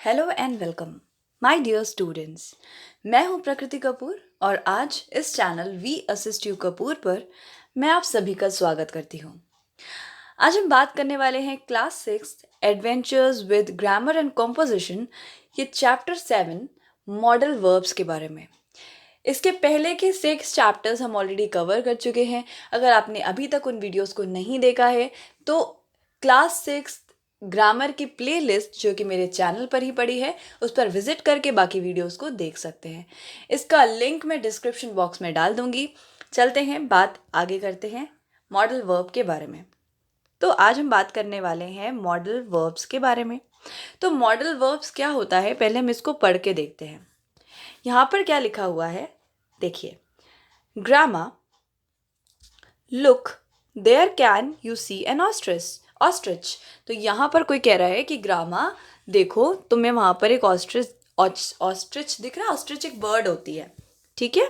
Hello and welcome my dear students. मैं हूं प्रकृति कपूर और आज इस channel We Assist You Kapoor पर मैं आप सभी का स्वागत करती हूं। आज हम बात करने वाले हैं class 6 adventures with grammar and composition ये चैप्टर 7 मॉडल वर्ब्स के बारे में। इसके पहले के 6 चैप्टर्स हम ऑलरेडी कवर कर चुके हैं। अगर आपने अभी तक उन वीडियोस को नहीं देखा है तो क्लास 6 ग्रामर की प्लेलिस्ट जो कि मेरे चैनल पर ही पड़ी है उस पर विजिट करके बाकी वीडियोस को देख सकते हैं। इसका लिंक मैं डिस्क्रिप्शन बॉक्स में डाल दूंगी। चलते हैं, बात आगे करते हैं मॉडल वर्ब के बारे में। तो आज हम बात करने वाले हैं मॉडल वर्ब्स के बारे में। तो मॉडल वर्ब्स क्या होता है, पहले हम इसको पढ़ के देखते हैं। यहाँ पर क्या लिखा हुआ है देखिए, Grandma look there can you see an ostrich. तो यहाँ पर कोई कह रहा है कि ग्रामा देखो, तुम्हें वहाँ पर एक ऑस्ट्रिच दिख रहा है। ऑस्ट्रिच एक बर्ड होती है, ठीक है।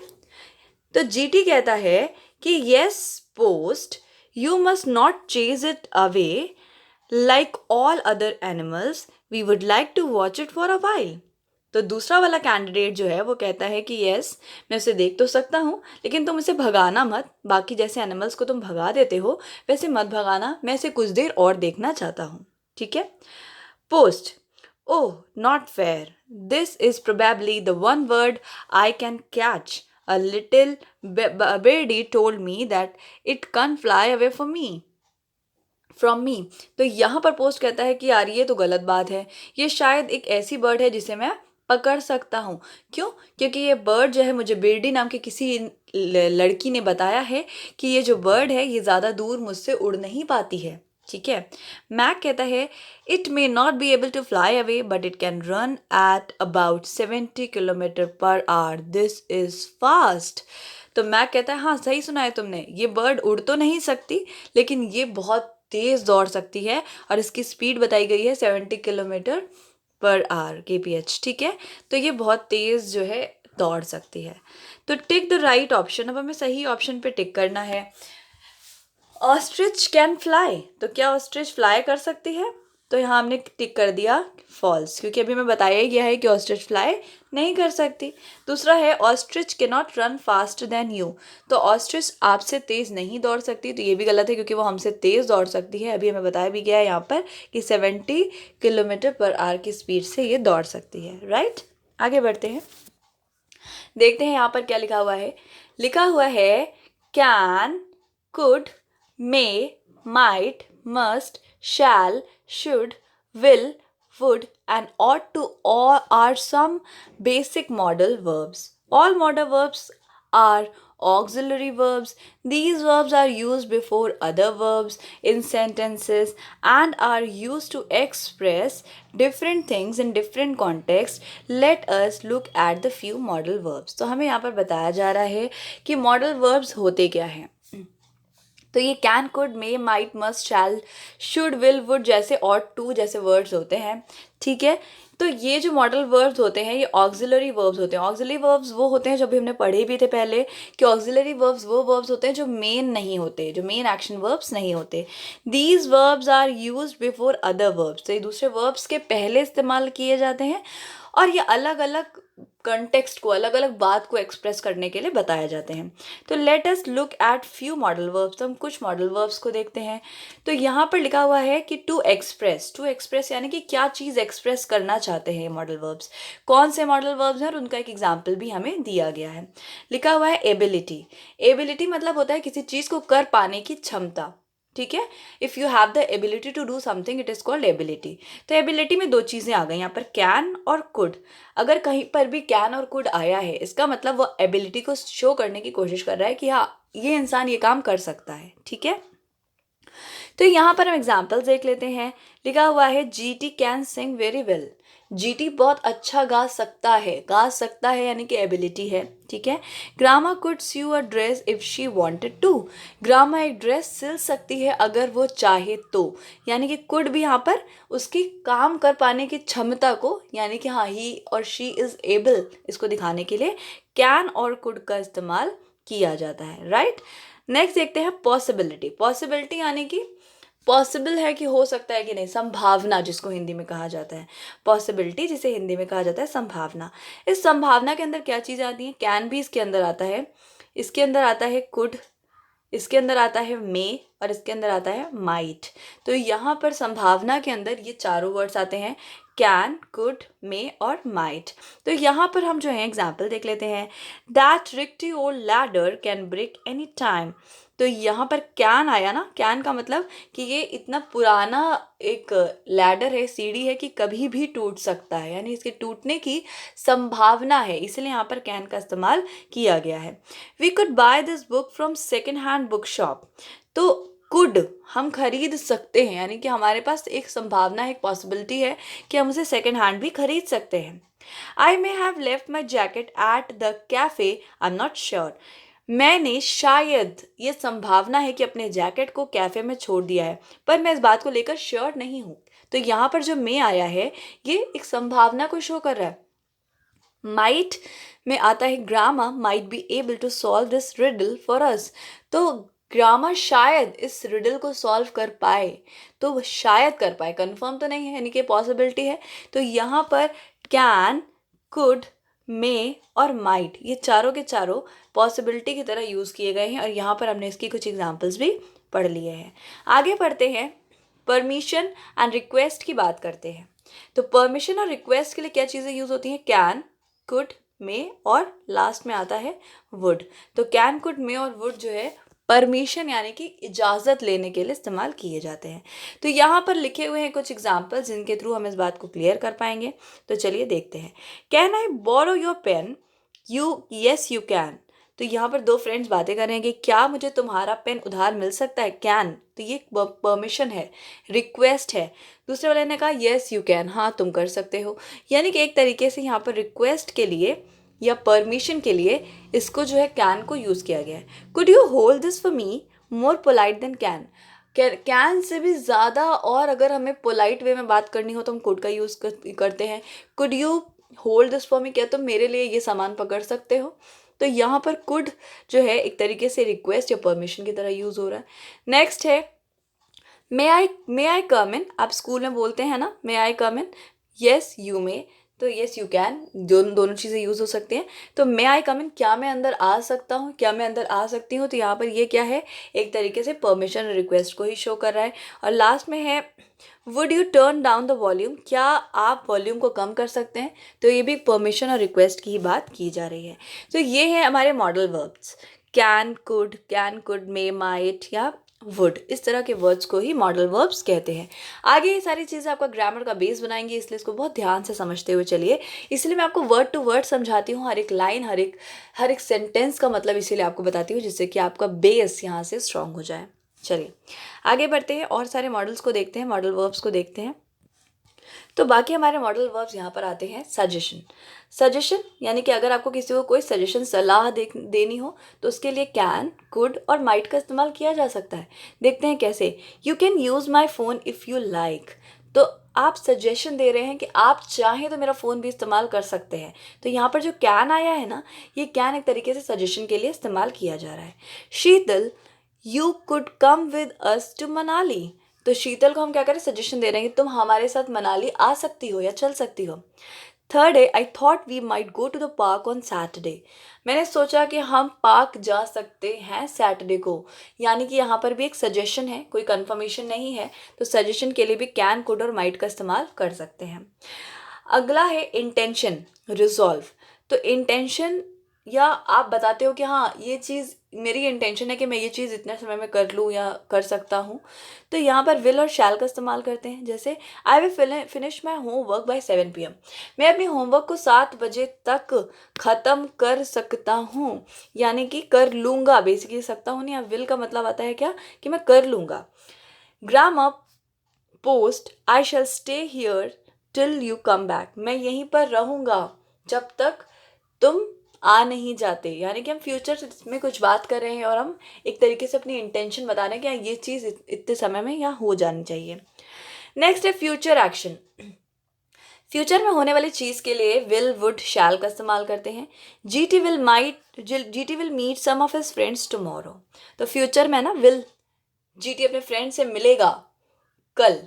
तो जीटी कहता है कि yes post you must not chase it away like all other animals, we would like to watch it for a while. तो दूसरा वाला कैंडिडेट जो है वो कहता है कि यस मैं उसे देख तो सकता हूँ लेकिन तुम इसे भगाना मत, बाकी जैसे एनिमल्स को तुम भगा देते हो वैसे मत भगाना, मैं इसे कुछ देर और देखना चाहता हूँ, ठीक है। Post oh not fair, this is probably the one word I can catch, a little birdie told me that it can't fly away from me. तो यहाँ पर पोस्ट कहता है कि यार ये तो गलत बात है, ये शायद एक ऐसी बर्ड है जिसे मैं पकड़ सकता हूँ। क्यों? क्योंकि ये बर्ड जो है, मुझे बिर्डी नाम के किसी लड़की ने बताया है कि ये जो बर्ड है ये ज़्यादा दूर मुझसे उड़ नहीं पाती है, ठीक है। मैक कहता है it may not be able to fly away but it can run at about 70 kilometre per hour, this is fast. तो मैक कहता है हाँ सही सुना है तुमने, ये बर्ड उड़ तो नहीं सकती लेकिन ये बहुत तेज़ दौड़ सकती है और इसकी स्पीड बताई गई है 70 किलोमीटर पर आवर kph, ठीक है। तो ये बहुत तेज़ जो है दौड़ सकती है। तो टिक द राइट ऑप्शन, अब हमें सही ऑप्शन पे टिक करना है। ऑस्ट्रिच कैन फ्लाई, तो क्या ऑस्ट्रिच फ्लाई कर सकती है? तो यहाँ हमने टिक कर दिया फॉल्स, क्योंकि अभी हमें बताया ही गया है कि ऑस्ट्रिच फ्लाई नहीं कर सकती। दूसरा है ऑस्ट्रिच के not run faster than you, तो ऑस्ट्रिच आपसे तेज़ नहीं दौड़ सकती, तो ये भी गलत है क्योंकि वो हमसे तेज़ दौड़ सकती है। अभी हमें बताया भी गया है यहाँ पर कि 70 किलोमीटर पर आवर की स्पीड से ये दौड़ सकती है, राइट। आगे बढ़ते हैं, देखते हैं यहाँ पर क्या लिखा हुआ है। लिखा हुआ है can, could, may, might, must, shall, should, will, would, and ought to all are some basic modal verbs. All modal verbs are auxiliary verbs. These verbs are used before other verbs in sentences and are used to express different things in different contexts. Let us look at the few modal verbs. तो हमें यहाँ पर बताया जा रहा है कि modal verbs होते क्या हैं। तो ये can, could, may, might, must, shall, should, will, would जैसे ऑट टू जैसे वर्ड्स होते हैं, ठीक है। तो ये जो मॉडल वर्ब्स होते हैं ये ऑक्सिलरी वर्ब्स होते हैं। ऑक्सिलरी वर्ब्स वो होते हैं जो भी हमने पढ़े भी थे पहले कि ऑक्सिलरी वर्ब्स वो वर्ब्स होते हैं जो मेन नहीं होते, जो मेन एक्शन वर्ब्स नहीं होते। These verbs are used before other verbs, तो ये दूसरे वर्ब्स के पहले इस्तेमाल किए जाते हैं और ये अलग अलग कंटेक्स्ट को, अलग अलग बात को एक्सप्रेस करने के लिए बताए जाते हैं। तो let us look at few modal verbs, तो हम कुछ मॉडल वर्ब्स को देखते हैं। तो यहाँ पर लिखा हुआ है कि टू एक्सप्रेस यानी कि क्या चीज़ एक्सप्रेस करना चाहते हैं ये मॉडल वर्ब्स। कौन से मॉडल वर्ब्स हैं और उनका एक एग्जाम्पल भी हमें दिया गया है। लिखा हुआ है एबिलिटी मतलब होता है किसी चीज़ को कर पाने की क्षमता, ठीक है। If you have the ability to do something it is called ability. तो एबिलिटी में दो चीज़ें आ गई यहाँ पर, कैन और कुड। अगर कहीं पर भी कैन और कुड आया है इसका मतलब वो एबिलिटी को शो करने की कोशिश कर रहा है कि हाँ ये इंसान ये काम कर सकता है, ठीक है। तो यहाँ पर हम एग्जाम्पल्स देख लेते हैं। लिखा हुआ है GT can sing very well, GT बहुत अच्छा गा सकता है यानी कि एबिलिटी है, ठीक है। Grandma could sew a dress if she wanted to, Grandma एक ड्रेस सिल सकती है अगर वो चाहे तो, यानी कि कुड भी यहाँ पर उसकी काम कर पाने की क्षमता को, यानी कि हाँ ही और शी इज एबल, इसको दिखाने के लिए कैन और कुड का इस्तेमाल किया जाता है, राइट। नेक्स्ट देखते हैं पॉसिबिलिटी यानी कि पॉसिबल है कि हो सकता है कि नहीं, संभावना जिसको हिंदी में कहा जाता है, पॉसिबिलिटी जिसे हिंदी में कहा जाता है संभावना। इस संभावना के अंदर क्या चीज़ आती है? कैन भी इसके अंदर आता है, इसके अंदर आता है कुड, इसके अंदर आता है मे, और इसके अंदर आता है माइट। तो यहाँ पर संभावना के अंदर ये चारों वर्ड्स आते हैं, कैन, कुड, मे और माइट। तो यहाँ पर हम जो है एग्जाम्पल देख लेते हैं। That rickety old ladder can break any time. तो यहाँ पर कैन आया ना, कैन का मतलब कि ये इतना पुराना एक लैडर है, सीढ़ी है, कि कभी भी टूट सकता है, यानी इसके टूटने की संभावना है, इसलिए यहाँ पर कैन का इस्तेमाल किया गया है। We could buy this book from second hand book shop. तो कुड हम खरीद सकते हैं, यानी कि हमारे पास एक संभावना है, एक पॉसिबिलिटी है कि हम उसे सेकेंड हैंड भी खरीद सकते हैं। I may have left my jacket at the cafe, I am not sure. मैंने शायद, ये संभावना है कि अपने जैकेट को कैफे में छोड़ दिया है, पर मैं इस बात को लेकर श्योर नहीं हूँ। तो यहाँ पर जो मे आया है ये एक संभावना को शो कर रहा है। माइट में आता है Grandma might be able to solve this riddle for us. तो ग्रामा शायद इस रिडल को सॉल्व कर पाए, तो वो शायद कर पाए, कंफर्म तो नहीं है, यानी कि पॉसिबिलिटी है। तो यहाँ पर कैन, कुड, मे और माइट, ये चारों के चारों पॉसिबिलिटी की तरह यूज़ किए गए हैं, और यहाँ पर हमने इसकी कुछ एग्जाम्पल्स भी पढ़ लिए हैं। आगे पढ़ते हैं, परमिशन एंड रिक्वेस्ट की बात करते हैं। तो परमिशन और रिक्वेस्ट के लिए क्या चीज़ें यूज़ होती हैं? कैन, कुड, मे और लास्ट में आता है वुड। तो कैन, कुड, मे और वुड जो है परमिशन यानी कि इजाज़त लेने के लिए इस्तेमाल किए जाते हैं। तो यहाँ पर लिखे हुए हैं कुछ एग्जाम्पल्स जिनके थ्रू हम इस बात को क्लियर कर पाएंगे। तो चलिए देखते हैं। Can I borrow your pen? You, yes you can. तो यहाँ पर दो फ्रेंड्स बातें कर रहे हैं कि क्या मुझे तुम्हारा पेन उधार मिल सकता है? कैन, तो ये परमिशन है, रिक्वेस्ट है। दूसरे वाले ने कहा यस यू कैन, हाँ तुम कर सकते हो। यानी कि एक तरीके से यहाँ पर रिक्वेस्ट के लिए या परमिशन के लिए इसको जो है कैन को यूज़ किया गया है। Could you hold this for me? More polite than can. Can से भी ज़्यादा, और अगर हमें पोलाइट वे में बात करनी हो तो हम कुड का यूज़ करते हैं। Could you hold this for मी, क्या तुम मेरे लिए ये सामान पकड़ सकते हो? तो यहाँ पर कुड जो है एक तरीके से रिक्वेस्ट या परमिशन की तरह यूज़ हो रहा है। नेक्स्ट है मे आई कम इन। आप स्कूल में बोलते हैं ना, मे आई कम इन? यस यू मे, तो यस यू कैन, दोनों चीज़ें यूज़ हो सकती हैं। तो मे आई कम इन, क्या मैं अंदर आ सकता हूँ, क्या मैं अंदर आ सकती हूँ? तो यहाँ पर ये क्या है, एक तरीके से परमिशन और रिक्वेस्ट को ही शो कर रहा है। और लास्ट में है would U turn down the volume? क्या आप वॉल्यूम को कम कर सकते हैं? तो ये भी परमिशन और रिक्वेस्ट की ही बात की जा रही है। तो ये है हमारे modal verbs, can could, may, might या वुड। इस तरह के वर्ड्स को ही मॉडल वर्ब्स कहते हैं। आगे ये सारी चीज़ें आपका ग्रामर का बेस बनाएंगी, इसलिए इसको बहुत ध्यान से समझते हुए चलिए। इसलिए मैं आपको वर्ड टू वर्ड समझाती हूँ, हर एक लाइन, हर एक सेंटेंस का मतलब इसीलिए आपको बताती हूँ, जिससे कि आपका बेस यहाँ से स्ट्रांग हो जाए। चलिए आगे बढ़ते हैं, और सारे मॉडल्स को देखते हैं, मॉडल वर्ब्स को देखते हैं। तो बाकी हमारे मॉडल वर्ब्स यहाँ पर आते हैं सजेशन। सजेशन यानी कि अगर आपको किसी को कोई सजेशन, सलाह देनी हो तो उसके लिए कैन, कुड और माइट का इस्तेमाल किया जा सकता है। देखते हैं कैसे। You can use my phone if you like. तो आप सजेशन दे रहे हैं कि आप चाहें तो मेरा फ़ोन भी इस्तेमाल कर सकते हैं। तो यहाँ पर जो कैन आया है ना, ये कैन एक तरीके से सजेशन के लिए इस्तेमाल किया जा रहा है। Sheetal, you could come with us to Manali. तो शीतल को हम क्या करें, सजेशन दे रहे हैं कि तुम हमारे साथ मनाली आ सकती हो या चल सकती हो। थर्ड है I thought we might go to the park on Saturday. मैंने सोचा कि हम पार्क जा सकते हैं सैटरडे को। यानी कि यहाँ पर भी एक सजेशन है, कोई कंफर्मेशन नहीं है। तो सजेशन के लिए भी कैन, कुड और माइट का इस्तेमाल कर सकते हैं। अगला है इंटेंशन, रिजॉल्व। तो इंटेंशन, या आप बताते हो कि हाँ ये चीज़ मेरी इंटेंशन है कि मैं ये चीज़ इतने समय में कर लूँ या कर सकता हूँ। तो यहाँ पर विल और शैल का इस्तेमाल करते हैं। जैसे I will finish my homework by 7 PM। मैं अपने होमवर्क को 7 बजे तक ख़त्म कर सकता हूँ, यानी कि कर लूँगा। बेसिकली सकता हूँ नहीं, या विल का मतलब आता है क्या, कि मैं कर लूँगा। Grammar post I shell stay here till you come back. मैं यहीं पर रहूँगा जब तक तुम आ नहीं जाते। यानी कि हम फ्यूचर में कुछ बात कर रहे हैं और हम एक तरीके से अपनी इंटेंशन बता रहे हैं कि ये चीज़ इतने समय में यहाँ हो जानी चाहिए। नेक्स्ट है फ्यूचर एक्शन। फ्यूचर में होने वाली चीज़ के लिए विल, वुड, शैल का इस्तेमाल करते हैं। GT will meet some of his friends tomorrow. तो फ्यूचर में ना विल, जीटी अपने फ्रेंड से मिलेगा, कल।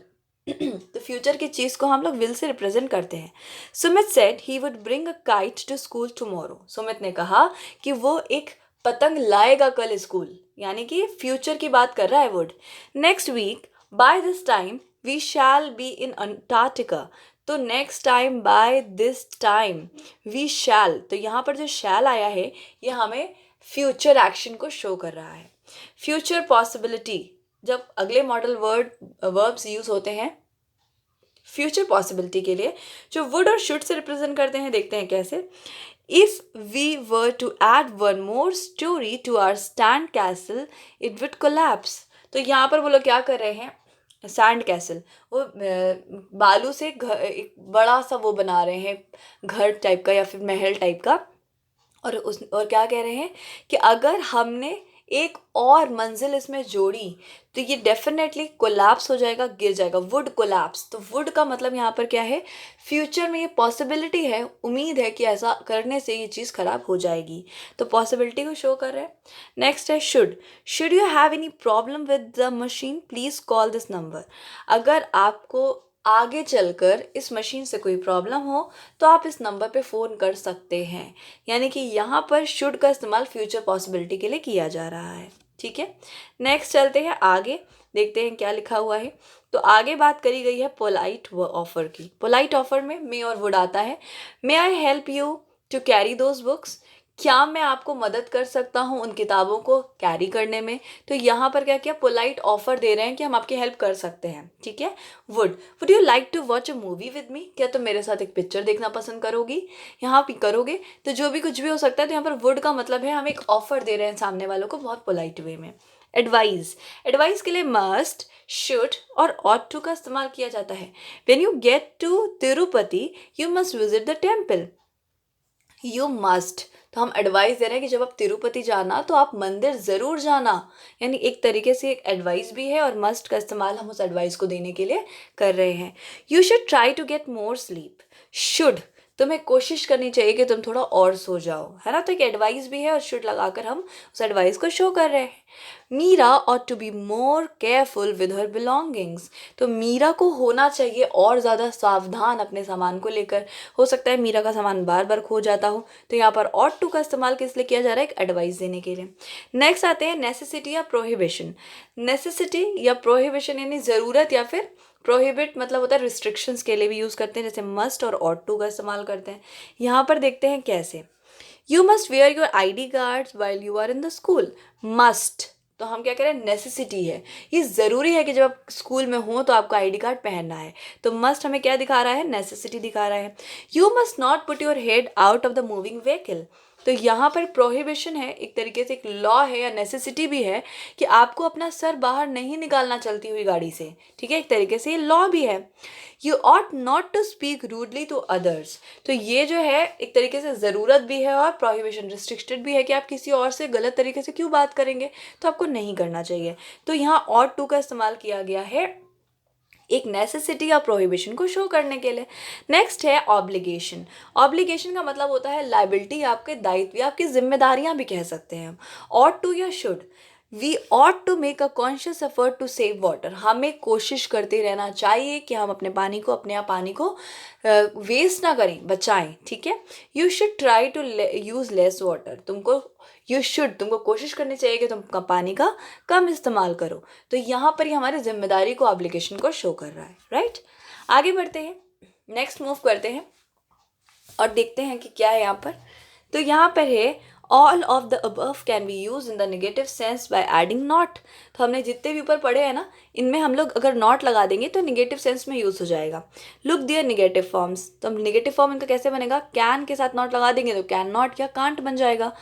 तो फ्यूचर की चीज़ को हम लोग विल से रिप्रेजेंट करते हैं। Sumit said he would bring a kite to school tomorrow. Sumit ने कहा कि वो एक पतंग लाएगा कल स्कूल, यानी कि फ्यूचर की बात कर रहा है would. Next week by this time we shall be in Antarctica. तो next time by this time we shall, तो यहाँ पर जो शैल आया है ये हमें फ्यूचर एक्शन को शो कर रहा है। फ्यूचर पॉसिबिलिटी, जब अगले मॉडल वर्ब्स यूज होते हैं फ्यूचर पॉसिबिलिटी के लिए, जो वुड और शुड से रिप्रेजेंट करते हैं, देखते हैं कैसे। If we were to add one more story to our sand castle it would collapse. तो यहाँ पर वो लोग क्या कर रहे हैं, सैंड कैसल, वो बालू से एक बड़ा सा वो बना रहे हैं, घर टाइप का या फिर महल टाइप का। और क्या कह रहे हैं कि अगर हमने एक और मंजिल इसमें जोड़ी तो ये डेफिनेटली कोलैप्स हो जाएगा, गिर जाएगा, वुड कोलैप्स। तो वुड का मतलब यहाँ पर क्या है, फ्यूचर में ये पॉसिबिलिटी है, उम्मीद है कि ऐसा करने से ये चीज़ खराब हो जाएगी, तो पॉसिबिलिटी को शो कर रहे हैं। नेक्स्ट है should you have any problem with the machine please call this number. अगर आपको आगे चलकर इस मशीन से कोई प्रॉब्लम हो तो आप इस नंबर पे फ़ोन कर सकते हैं, यानी कि यहाँ पर शुड का इस्तेमाल फ्यूचर पॉसिबिलिटी के लिए किया जा रहा है। ठीक है, नेक्स्ट चलते हैं आगे, देखते हैं क्या लिखा हुआ है। तो आगे बात करी गई है पोलाइट ऑफर की। पोलाइट ऑफर में मे और वुड आता है। May I help you to carry those books. क्या मैं आपको मदद कर सकता हूँ उन किताबों को कैरी करने में। तो यहाँ पर क्या किया, पोलाइट ऑफर दे रहे हैं कि हम आपकी हेल्प कर सकते हैं। ठीक है, would you like to watch a movie with me. क्या तुम मेरे साथ एक पिक्चर देखना पसंद करोगी, यहाँ पे करोगे। तो जो भी कुछ भी हो सकता है, तो यहाँ पर वुड का मतलब है हम एक ऑफर दे रहे हैं सामने वालों को बहुत पोलाइट वे में। एडवाइस के लिए मस्ट, शुड और ऑट टू का इस्तेमाल किया जाता है। When you get to Tirupati you must visit the temple. You must, तो हम एडवाइस दे रहे हैं कि जब आप तिरुपति जाना तो आप मंदिर ज़रूर जाना, यानी एक तरीके से एक एडवाइस भी है और मस्ट का इस्तेमाल हम उस एडवाइस को देने के लिए कर रहे हैं। You should try to get more sleep. Should, तुम्हें कोशिश करनी चाहिए कि तुम थोड़ा और सो जाओ, है ना। तो एक एडवाइस भी है और शुड लगाकर हम उस एडवाइस को शो कर रहे हैं। Meera ought to be more careful with her belongings. तो मीरा को होना चाहिए और ज़्यादा सावधान अपने सामान को लेकर। हो सकता है मीरा का सामान बार बार खो जाता हो, तो यहाँ पर ऑट टू का इस्तेमाल किस लिए किया जा रहा है, एक एडवाइस देने के लिए। नेक्स्ट आते हैं नेसेसिटी या प्रोहिबिशन। नेसेसिटी या प्रोहिबिशन यानी ज़रूरत, या फिर प्रोहिबिट मतलब होता है रिस्ट्रिक्शंस के लिए भी यूज़ करते हैं, जैसे मस्ट और ऑट टू का इस्तेमाल करते हैं। यहाँ पर देखते हैं कैसे। You must wear your ID cards while you are in the school. Must, तो हम क्या कह रहे हैं, नेसेसिटी है, ये ज़रूरी है कि जब आप स्कूल में हो तो आपको ID कार्ड पहनना है। तो मस्ट हमें क्या दिखा रहा है, नेसेसिटी दिखा रहा है। You must not put your head out of the moving vehicle. तो यहाँ पर प्रोहिबिशन है, एक तरीके से एक लॉ है या नेसेसिटी भी है कि आपको अपना सर बाहर नहीं निकालना चलती हुई गाड़ी से। ठीक है, एक तरीके से ये लॉ भी है। You ought not to speak rudely to others. तो ये जो है एक तरीके से ज़रूरत भी है और प्रोहिबिशन रिस्ट्रिक्टेड भी है कि आप किसी और से गलत तरीके से क्यों बात करेंगे, तो आपको नहीं करना चाहिए। तो यहाँ ऑट टू का इस्तेमाल किया गया है एक नेसेसिटी या प्रोहिबिशन को शो करने के लिए। नेक्स्ट है ऑब्लिगेशन। ऑब्लिगेशन का मतलब होता है लाइबिलिटी, आपके दायित्व या आपकी जिम्मेदारियां भी कह सकते हैं हम। ऑट टू या should, we ought to make a conscious effort to save water. हमें कोशिश करते रहना चाहिए कि हम अपने पानी को वेस्ट ना करें, बचाएं। ठीक है, you should try to use less water. तुमको कोशिश करनी चाहिए कि तुम पानी का कम इस्तेमाल करो। तो यहाँ पर ही हमारी जिम्मेदारी को, ऑब्लिगेशन को शो कर रहा है। राइट, आगे बढ़ते हैं, नेक्स्ट मूव करते हैं और देखते हैं कि क्या है यहाँ पर। तो यहाँ पर है all of the above can be use in the negative sense by adding not. तो हमने जितने भी ऊपर पढ़े हैं ना, इनमें हम लोग अगर नॉट लगा देंगे तो नेगेटिव सेंस में यूज़ हो जाएगा। लुक दियर नेगेटिव फॉर्म्स, तो हम नेगेटिव फॉर्म इनका कैसे बनेगा, कैन के साथ नॉट लगा देंगे तो कैन नॉट या कांट बन जाएगा।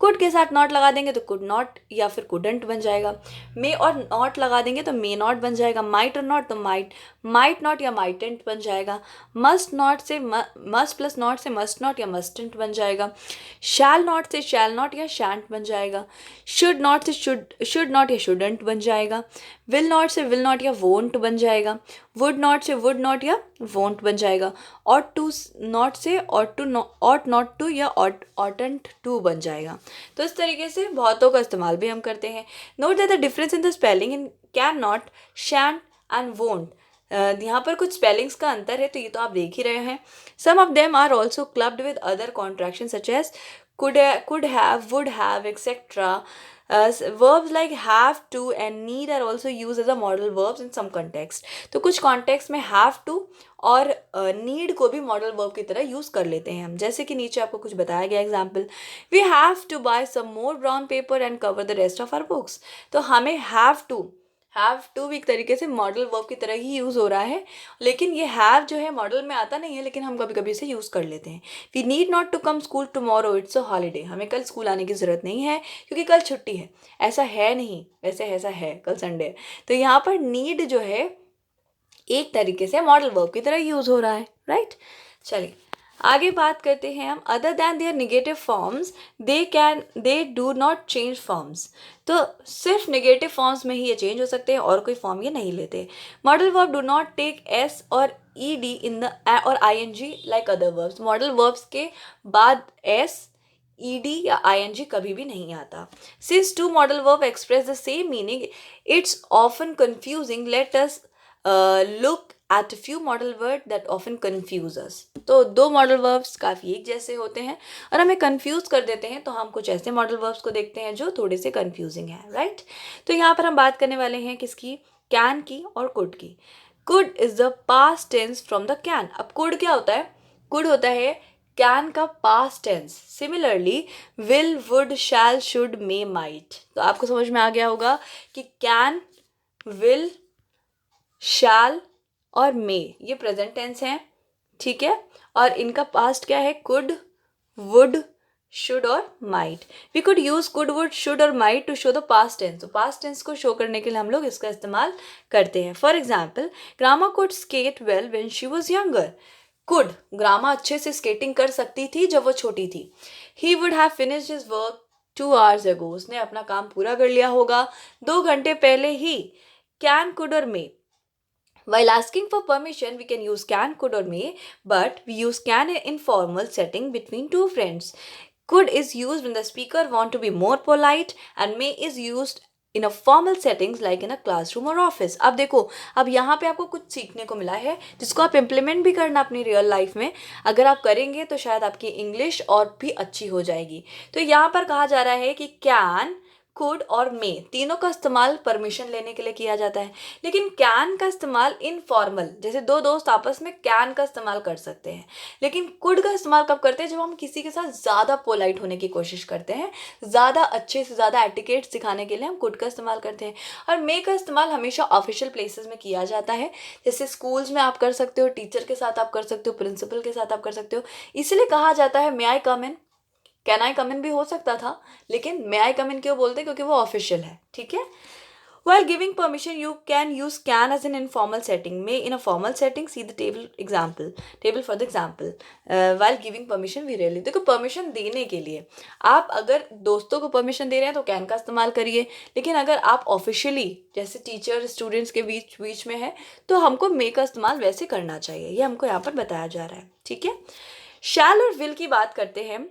कुड के साथ नॉट लगा देंगे तो कुड नॉट या फिर कुडंट बन जाएगा। मे और नॉट लगा देंगे तो मे नॉट बन जाएगा। माइट और नॉट तो माइट नॉट या माइटेंट बन जाएगा। मस्ट प्लस नॉट से मस्ट नॉट या मस्टेंट बन जाएगा। शैल नॉट से शैल नॉट या शैंट बन जाएगा। शुड नॉट से शुड नॉट या शुडंट बन जाएगा। विल नॉट से विल नॉट या वोंट बन जाएगा। वुड नॉट से वुड नॉट या वोंट बन जाएगा। ऑट टू नॉट से ऑट नॉट टू या ऑटंट टू बन जाएगा। तो इस तरीके से बहुतों का इस्तेमाल भी हम करते हैं। Note that the difference in the spelling in cannot, shan't, and won't, यहाँ पर कुछ स्पेलिंग्स का अंतर है, तो ये तो आप देख ही रहे हैं. Some of them are also clubbed with other contraction such as could have, would have, etc. Verbs like have to and need are also used as a modal verbs in some context. तो कुछ context में have to और need को भी modal verb की तरह use कर लेते हैं हम. जैसे कि नीचे आपको कुछ बताया गया example, we have to buy some more brown paper and cover the rest of our books. तो हमें हैव टू भी एक तरीके से मॉडल वर्ब की तरह ही यूज़ हो रहा है, लेकिन ये हैव जो है मॉडल में आता नहीं है, लेकिन हम कभी कभी इसे यूज़ कर लेते हैं. We need not to come school tomorrow, it's a holiday. हमें कल स्कूल आने की ज़रूरत नहीं है क्योंकि कल छुट्टी है. ऐसा है नहीं, वैसे ऐसा है, कल संडे. तो यहाँ पर नीड जो है एक तरीके से मॉडल वर्ब की तरह यूज़ हो रहा है, राइट. चलिए आगे बात करते हैं हम. Other than their negative forms they do not change forms. तो सिर्फ निगेटिव फॉर्म्स में ही ये चेंज हो सकते हैं और कोई फॉर्म ये नहीं लेते. Modal verb do not take s और ई डी इन द और i n g like other verbs. Modal verbs के बाद एस, ई डी या आई एन जी कभी भी नहीं आता. Since to modal verb express the same meaning, it's often confusing. Let us look at a few model words that often confuse us. तो दो modal verbs काफ़ी एक जैसे होते हैं और हमें कंफ्यूज कर देते हैं, तो हम कुछ ऐसे मॉडल वर्ब्स को देखते हैं जो थोड़े से कंफ्यूजिंग हैं, राइट. तो यहाँ पर हम बात करने वाले हैं किसकी, कैन की और कुड की. Could is the past tense from the can. अब कुड क्या होता है, कुड होता है कैन का past tense. Similarly will, would, shall, should, may, might. तो आपको समझ में आ गया होगा कि कैन, विल, शैल और मे ये प्रेजेंट टेंस हैं, ठीक है. और इनका पास्ट क्या है, कुड, वुड, शुड और might. We could use could, would, should और might to show the past tense. तो पास्ट टेंस को शो करने के लिए हम लोग इसका इस्तेमाल करते हैं. For example, Grandma could skate well when she was younger. Could, Grandma अच्छे से स्केटिंग कर सकती थी जब वो छोटी थी. He would have finished his work 2 hours ago. उसने अपना काम पूरा कर लिया होगा 2 घंटे पहले ही. कैन, कुड और मे. While asking for permission, we can use can, could or may, but we use can in informal setting between two friends. Could is used when the speaker want to be more polite and may is used in a formal settings like in a classroom or office. अब देखो, अब यहाँ पे आपको कुछ सीखने को मिला है जिसको आप इम्प्लीमेंट भी करना अपनी रियल लाइफ में. अगर आप करेंगे तो शायद आपकी इंग्लिश और भी अच्छी हो जाएगी. तो यहाँ पर कहा जा रहा है कि कैन, कुड और मे तीनों का इस्तेमाल परमिशन लेने के लिए किया जाता है, लेकिन कैन का इस्तेमाल इनफॉर्मल, जैसे दो दोस्त आपस में कैन का इस्तेमाल कर सकते हैं. लेकिन कुड का इस्तेमाल कब करते हैं, जब हम किसी के साथ ज़्यादा पोलाइट होने की कोशिश करते हैं, ज़्यादा अच्छे से ज़्यादा एटिकेट सिखाने के लिए हम कुड का इस्तेमाल करते हैं. और मे का इस्तेमाल हमेशा ऑफिशियल प्लेसेस में किया जाता है, जैसे स्कूल्स में आप कर सकते हो, टीचर के साथ आप कर सकते हो, प्रिंसिपल के साथ आप कर सकते हो. इसलिए कहा जाता है may I come in. Can I कम इन भी हो सकता था, लेकिन मे आई कम इन क्यों बोलते हैं, क्योंकि वो ऑफिशियल है, ठीक है. While giving permission, you can use can as an informal setting. May in a formal setting. See the table for the example. While giving permission, we rarely. देखो permission देने के लिए आप अगर दोस्तों को permission दे रहे हैं तो can का इस्तेमाल करिए, लेकिन अगर आप ऑफिशियली जैसे टीचर स्टूडेंट्स के बीच में है तो हमको may का इस्तेमाल वैसे करना चाहिए. ये हमको यहाँ पर बताया जा रहा है, ठीक है. shall और will की बात करते हैं.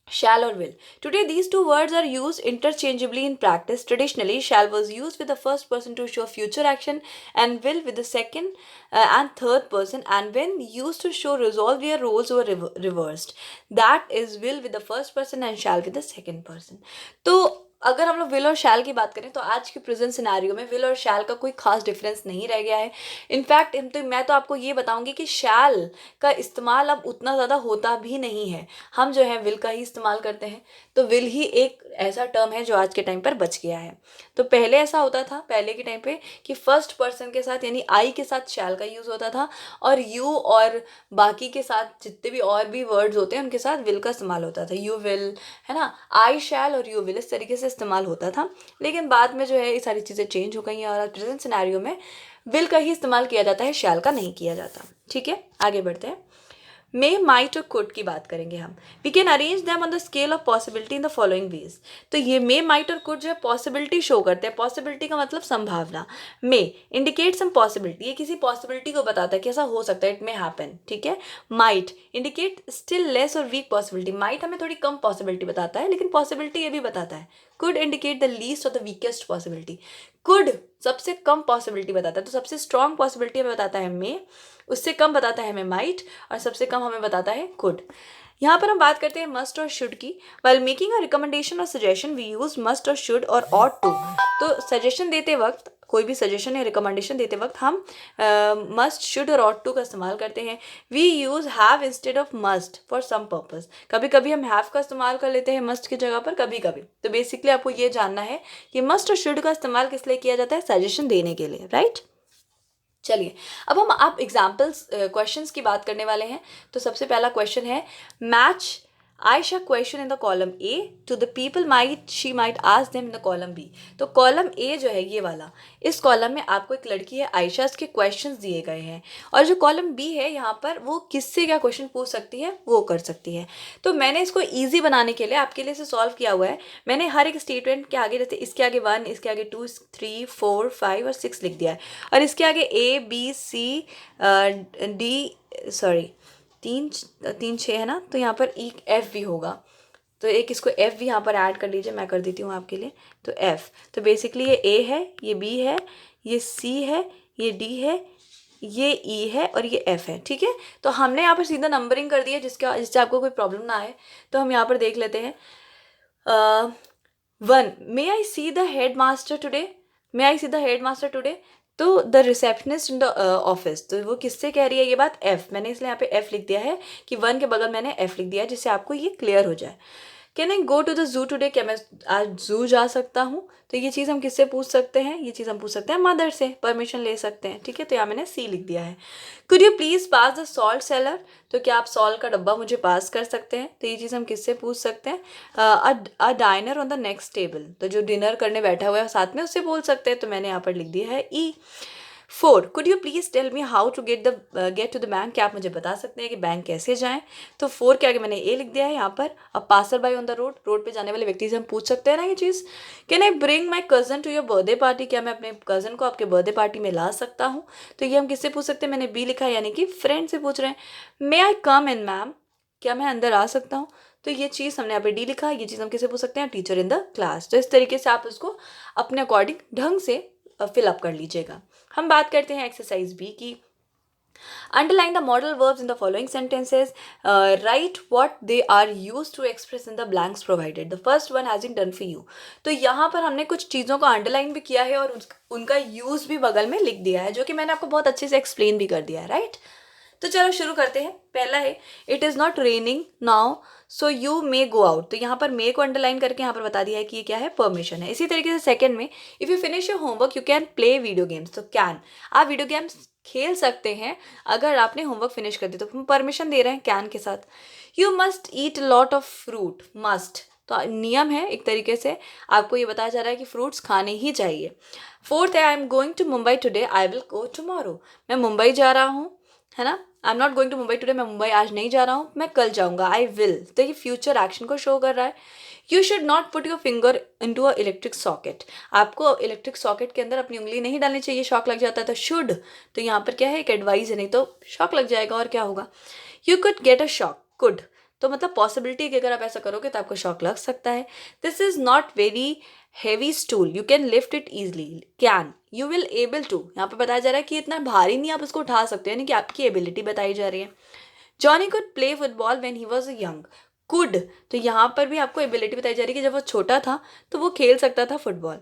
Shall or will. Today, these two words are used interchangeably in practice. Traditionally, shall was used with the first person to show future action and will with the second and third person, and when used to show resolve where roles were reversed. That is will with the first person and shall with the second person. तो अगर हम लोग will और शैल की बात करें तो आज के प्रेजेंट सिनेरियो में विल और शैल का कोई खास डिफरेंस नहीं रह गया है. इनफैक्ट मैं तो आपको ये बताऊंगी कि शैल का इस्तेमाल अब उतना ज़्यादा होता भी नहीं है. हम जो है विल का ही इस्तेमाल करते हैं. तो विल ही एक ऐसा टर्म है जो आज के टाइम पर बच गया है. तो पहले ऐसा होता था, पहले के टाइम पे, कि फर्स्ट पर्सन के साथ यानी आई के साथ शैल का यूज़ होता था और यू और बाकी के साथ जितने भी और भी वर्ड्स होते हैं उनके साथ विल का इस्तेमाल होता था. यू विल, है ना, आई शैल और यू विल, इस तरीके से इस्तेमाल होता था. लेकिन बाद में जो है ये सारी चीज़ें चेंज हो गई हैं और प्रेजेंट सिनेरियो में विल का ही इस्तेमाल किया जाता है, शैल का नहीं किया जाता. ठीक है, आगे बढ़ते हैं. मे, माइट और कुड की बात करेंगे हम. We can arrange them on the scale of possibility in the following ways. तो ये मे, माइट और कुड जो है पॉसिबिलिटी शो करते हैं. पॉसिबिलिटी का मतलब संभावना. मे इंडिकेट सम पॉसिबिलिटी, ये किसी पॉसिबिलिटी को बताता है कि ऐसा हो सकता है, इट मे हैपन. ठीक है. माइट इंडिकेट स्टिल लेस और वीक पॉसिबिलिटी. माइट हमें थोड़ी कम पॉसिबिलिटी बताता है, लेकिन पॉसिबिलिटी ये भी बताता है कुड इंडिकेट द लीस्ट और द वीकेस्ट पॉसिबिलिटी। कुड सबसे कम पॉसिबिलिटी बताता है, तो सबसे स्ट्रॉन्ग पॉसिबिलिटी हमें बताता है मे, उससे कम बताता है हमें माइट, और सबसे कम हमें बताता है कुड। यहाँ पर हम बात करते हैं मस्ट और शुड की। वाइल मेकिंग अ रिकमेंडेशन और सजेशन वी यूज मस्ट और शुड और ऑट टू। तो सजेशन देते वक्त, कोई भी सजेशन या रिकमेंडेशन देते वक्त हम मस्ट, शुड और ऑट टू का इस्तेमाल करते हैं। We use have instead of must for some purpose. कभी कभी हम हैव का इस्तेमाल कर लेते हैं मस्ट की जगह पर, कभी कभी। तो बेसिकली आपको ये जानना है कि मस्ट और शुड का इस्तेमाल किस लिए किया जाता है, सजेशन देने के लिए, राइट। चलिए अब हम आप एग्जाम्पल्स क्वेश्चंस की बात करने वाले हैं। तो सबसे पहला क्वेश्चन है, match Ayesha question in the column A to the people might she might ask them in the column B. तो कॉलम ए जो है ये वाला, इस कॉलम में आपको एक लड़की है आयशा, इसके क्वेश्चंस दिए गए हैं। और जो कॉलम बी है यहाँ पर, वो किससे क्या क्वेश्चन पूछ सकती है, वो कर सकती है। तो मैंने इसको ईजी बनाने के लिए आपके लिए इसे सॉल्व किया हुआ है। मैंने हर एक स्टेटमेंट के आगे, जैसे इसके आगे 1, इसके आगे 2, 3, 4, 5 और 6 लिख दिया है। और इसके आगे A B C D, sorry 3 6 है ना, तो यहाँ पर एक एफ भी होगा। तो एक इसको एफ भी यहाँ पर ऐड कर लीजिए, मैं कर देती हूँ आपके लिए। तो एफ, तो बेसिकली ये ए है, ये बी है, ये सी है, ये डी है, ये ई है और ये एफ है। ठीक है, तो हमने यहाँ पर सीधा नंबरिंग कर दिया जिससे आपको कोई प्रॉब्लम ना आए। तो हम यहाँ पर देख लेते हैं। 1, may I see the headmaster today, may I see the headmaster today. तो the receptionist in the office, तो वो किससे कह रही है ये बात, एफ। मैंने इसलिए यहाँ पे एफ लिख दिया है कि 1 के बगल मैंने एफ लिख दिया है, जिससे आपको ये क्लियर हो जाए। Can I go to the zoo today, क्या मैं आज जू जा सकता हूँ। तो ये चीज़ हम किससे पूछ सकते हैं, ये चीज़ हम पूछ सकते हैं मदर से, परमिशन ले सकते हैं। ठीक है, तो यहाँ मैंने सी लिख दिया है। Could you please pass the salt seller, तो क्या आप सॉल्ट का डब्बा मुझे पास कर सकते हैं। तो ये चीज़ हम किससे पूछ सकते हैं, a diner on the next table, तो जो डिनर करने बैठा हुआ है साथ में, उससे बोल सकते हैं। तो मैंने यहाँ पर लिख दिया है E. 4, could you please tell me how to get to the bank, क्या आप मुझे बता सकते हैं कि बैंक कैसे जाएं। तो 4 के आगे मैंने ए लिख दिया है यहाँ पर। अब passer by on the road, road पे जाने वाले व्यक्ति से हम पूछ सकते हैं ना ये चीज़। Can I bring my cousin to your birthday party, क्या मैं अपने कज़न को आपके बर्थडे पार्टी में ला सकता हूँ। तो ये हम किससे पूछ सकते हैं, मैंने बी लिखा है, यानी कि फ्रेंड से पूछ रहे हैं। मे आई कम इन मैम, क्या मैं अंदर आ सकता हूँ। तो ये चीज़ हमने यहाँ पे डी लिखा है, ये चीज़ हम किसे पूछ सकते हैं, टीचर इन द क्लास। तो इस तरीके से आप उसको अपने अकॉर्डिंग ढंग से फिलअप कर लीजिएगा। हम बात करते हैं एक्सरसाइज बी की। Underline the modal verbs in the following sentences. Write what they are used to express in the blanks provided. The first one has been done for you. तो यहाँ पर हमने कुछ चीज़ों को अंडरलाइन भी किया है और उनका यूज़ भी बगल में लिख दिया है, जो कि मैंने आपको बहुत अच्छे से एक्सप्लेन भी कर दिया है, राइट। तो चलो शुरू करते हैं। पहला है, it is not raining now so you may go out. तो यहाँ पर मे को अंडरलाइन करके यहाँ पर बता दिया है कि ये क्या है, परमिशन है। इसी तरीके से सेकंड में, if you finish your homework you can play video games. तो कैन, आप वीडियो गेम्स खेल सकते हैं अगर आपने होमवर्क फिनिश कर दिया, तो हम परमिशन दे रहे हैं कैन के साथ। You must eat lot of fruit, must तो नियम है, एक तरीके से आपको ये बताया जा रहा है कि फ्रूट्स खाने ही चाहिए। 4th है, I am going to Mumbai today, I will go tomorrow. मैं मुंबई जा रहा हूँ, है ना। I am not going to Mumbai today, मैं मुंबई आज नहीं जा रहा हूँ, मैं कल जाऊँगा। आई विल, तो ये फ्यूचर एक्शन को शो कर रहा है। You should not put your finger into a electric socket, आपको इलेक्ट्रिक सॉकेट के अंदर अपनी उंगली नहीं डालनी चाहिए, शॉक लग जाता है। तो शुड, तो यहाँ पर क्या है, एक एडवाइस है, नहीं तो शॉक लग जाएगा और क्या होगा। You could get a shock, could तो मतलब पॉसिबिलिटी कि अगर आप ऐसा करोगे तो आपको शॉक लग सकता है। This is not very heavy stool, you can lift it easily. Can, you will able to, यहाँ पे बताया जा रहा है कि इतना भारी नहीं आप उसको उठा सकते, यानी कि आपकी एबिलिटी बताई जा रही है। Johnny could play football when he was young, could तो यहाँ पर भी आपको एबिलिटी बताई जा रही है कि जब वो छोटा था तो वो खेल सकता था फुटबॉल।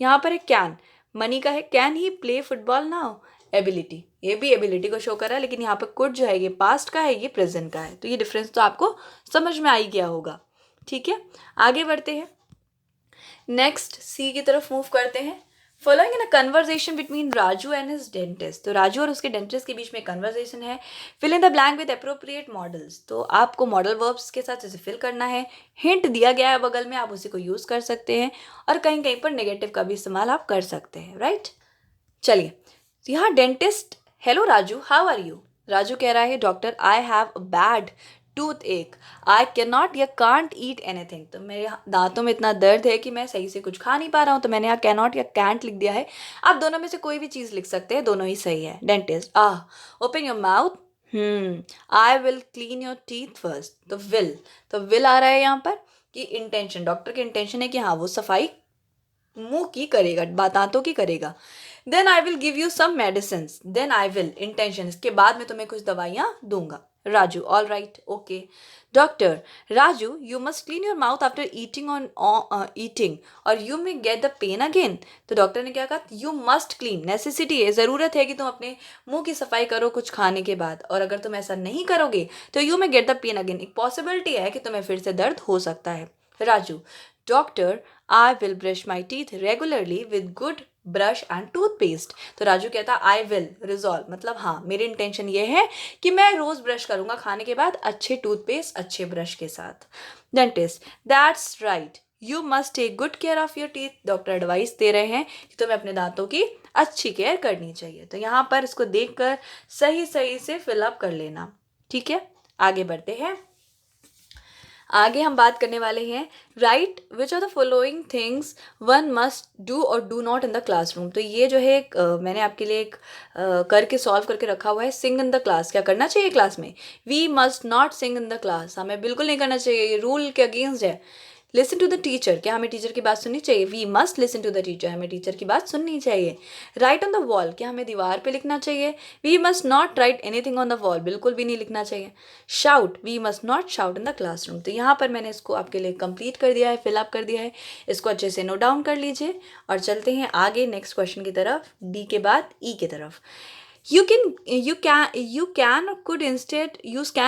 यहाँ पर है कैन, मनी का है, can he play football now, ability, ये भी एबिलिटी को शो कर रहा है, लेकिन यहाँ पर कुड जो है ये पास्ट का है, ये प्रेजेंट का है। तो ये डिफरेंस तो आपको समझ में आ ही गया होगा। ठीक है, आगे बढ़ते हैं, नेक्स्ट सी की तरफ मूव करते हैं। Following in a conversation between Raju and his dentist, तो राजू और उसके डेंटिस्ट के बीच में कन्वर्सेशन है। Fill in the blank with appropriate modals, तो आपको मॉडल वर्ब्स के साथ इसे फिल करना है। हिंट दिया गया है बगल में, आप उसी को यूज कर सकते हैं, और कहीं कहीं पर नेगेटिव का भी इस्तेमाल आप कर सकते हैं, राइट। चलिए, यहाँ dentist, hello Raju, how are you. Raju कह रहा है, doctor I have a bad toothache, I can not या कांट ईट एनीथिंग, तो मेरे दांतों में इतना दर्द है कि मैं सही से कुछ खा नहीं पा रहा हूँ। तो मैंने यहाँ कैन नॉट या कैंट लिख दिया है, आप दोनों में से कोई भी चीज़ लिख सकते हैं, दोनों ही सही है। Dentist, open your mouth, I will clean your teeth first, तो विल आ रहा है यहाँ पर, कि इंटेंशन, डॉक्टर की इंटेंशन है कि हाँ वो सफाई मुंह की करेगा, दांतों की करेगा। Then I will give you some medicine, then I will intention, इसके बाद मैं तुम्हें कुछ दवाइयाँ दूंगा। Raju all right okay. Doctor Raju you must clean your mouth after eating on eating or you may get the pain again. तो doctor ने क्या कहा, यू मस्ट क्लीन, नेसेसिटी है, ज़रूरत है कि तुम अपने मुंह की सफाई करो कुछ खाने के बाद, और अगर तुम ऐसा नहीं करोगे तो you may get the pain again, एक पॉसिबिलिटी है कि तुम्हें फिर से दर्द हो सकता है। Raju doctor I will brush my teeth regularly with good brush and toothpaste. तो राजू कहता आई विल रिजॉल्व, मतलब हाँ मेरी इंटेंशन ये है कि मैं रोज ब्रश करूंगा खाने के बाद अच्छे टूथपेस्ट अच्छे ब्रश के साथ। Dentist that's right you must take good care of your teeth. Doctor advice दे रहे हैं कि तुम्हें अपने दांतों की अच्छी केयर करनी चाहिए। तो यहाँ पर इसको देखकर सही सही से फिलअप कर लेना। ठीक है, आगे बढ़ते हैं। आगे हम बात करने वाले हैं right which are the following things one must do और do not in the classroom. तो ये जो है एक मैंने आपके लिए एक करके सॉल्व करके रखा हुआ है। सिंग इन द क्लास, क्या करना चाहिए क्लास में? We must not sing in the class, हमें बिल्कुल नहीं करना चाहिए, ये रूल के अगेंस्ट है। लिसन टू द टीचर, क्या हमें टीचर की बात सुननी चाहिए? We must listen to the teacher, हमें टीचर की बात सुननी चाहिए। राइट ऑन द वॉल, क्या हमें दीवार पे लिखना चाहिए? We must not write anything on the wall, बिल्कुल भी नहीं लिखना चाहिए। Shout, we must not shout in the classroom. तो यहाँ पर मैंने इसको आपके लिए कंप्लीट कर दिया है, फिलअप कर दिया है, इसको अच्छे से नोट डाउन कर लीजिए और चलते हैं आगे नेक्स्ट क्वेश्चन की तरफ, डी के बाद ई की तरफ। You can or could instead use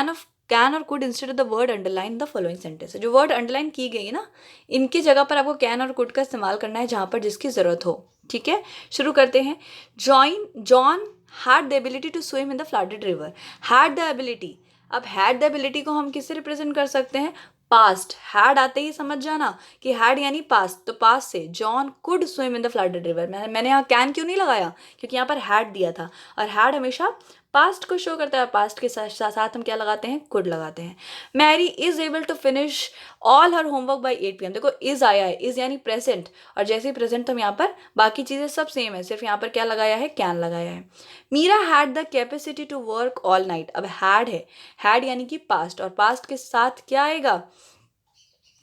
can और could instead of the word underline the following sentence। जो वर्ड अंडरलाइन की गई है ना, इनकी जगह पर आपको कैन और कुड का इस्तेमाल करना है जहाँ पर जिसकी ज़रूरत हो। ठीक है, शुरू करते हैं। John had the ability to swim in the flooded river. Had the ability, अब हैड द एबिलिटी को हम किससे रिप्रेजेंट कर सकते हैं? पास्ट, हैड आते ही समझ जाना कि हैड यानी पास्ट, तो पास्ट से John could swim in the flooded river. मैंने यहाँ कैन क्यों नहीं लगाया? क्योंकि यहाँ पर हैड दिया था और हैड हमेशा पास्ट को शो करता है, पास्ट के साथ साथ हम क्या लगाते हैं? कुड लगाते हैं। Mary is able to finish all her homework by 8 PM। देखो इज आया है, इज यानी प्रेजेंट, और जैसे ही प्रेजेंट तो हम यहाँ पर बाकी चीज़ें सब सेम है, सिर्फ यहाँ पर क्या लगाया है? कैन लगाया है। Meera had the capacity to work all night, अब हैड है, हैड यानी कि पास्ट, और पास्ट के साथ क्या आएगा?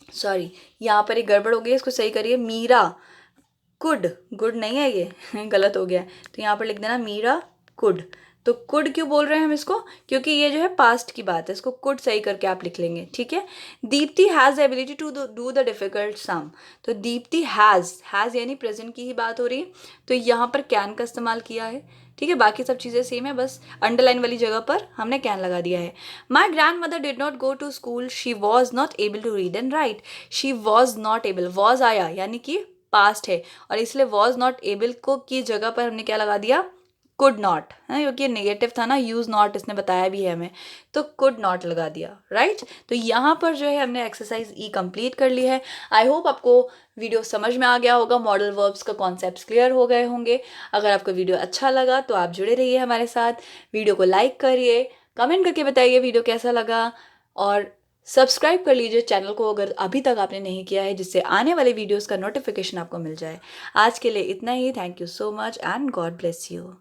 सॉरी यहाँ पर एक गड़बड़ हो गई, इसको सही करिए। मीरा कुड, गुड नहीं है ये गलत हो गया है, तो यहाँ पर लिख देना मीरा कुड। तो कुड क्यों बोल रहे हैं हम इसको? क्योंकि ये जो है पास्ट की बात है, इसको कुड सही करके आप लिख लेंगे। ठीक है, Deepti has the ability to do the difficult sum. तो दीप्ति हैज़ यानी प्रेजेंट की ही बात हो रही है, तो यहाँ पर कैन का इस्तेमाल किया है। ठीक है, बाकी सब चीज़ें सेम है, बस अंडरलाइन वाली जगह पर हमने कैन लगा दिया है। My grandmother did not go to school, she was not able to read and write. She was not able, was आया यानी कि पास्ट है, और इसलिए वॉज नॉट एबल को की जगह पर हमने क्या लगा दिया? कुड नॉट, है क्योंकि नेगेटिव था ना, यूज नॉट इसने बताया भी है हमें, तो कुड नॉट लगा दिया। राइट, तो यहाँ पर जो है हमने एक्सरसाइज ई कंप्लीट कर ली है। आई होप आपको वीडियो समझ में आ गया होगा, मॉडल वर्ब्स का कॉन्सेप्ट्स क्लियर हो गए होंगे। अगर आपको वीडियो अच्छा लगा तो आप जुड़े रहिए हमारे साथ, वीडियो को लाइक करिए, कमेंट करके बताइए वीडियो कैसा लगा, और सब्सक्राइब कर लीजिए चैनल को अगर अभी तक आपने नहीं किया है, जिससे आने वाले वीडियोस का नोटिफिकेशन आपको मिल जाए। आज के लिए इतना ही, thank you so much and God bless you.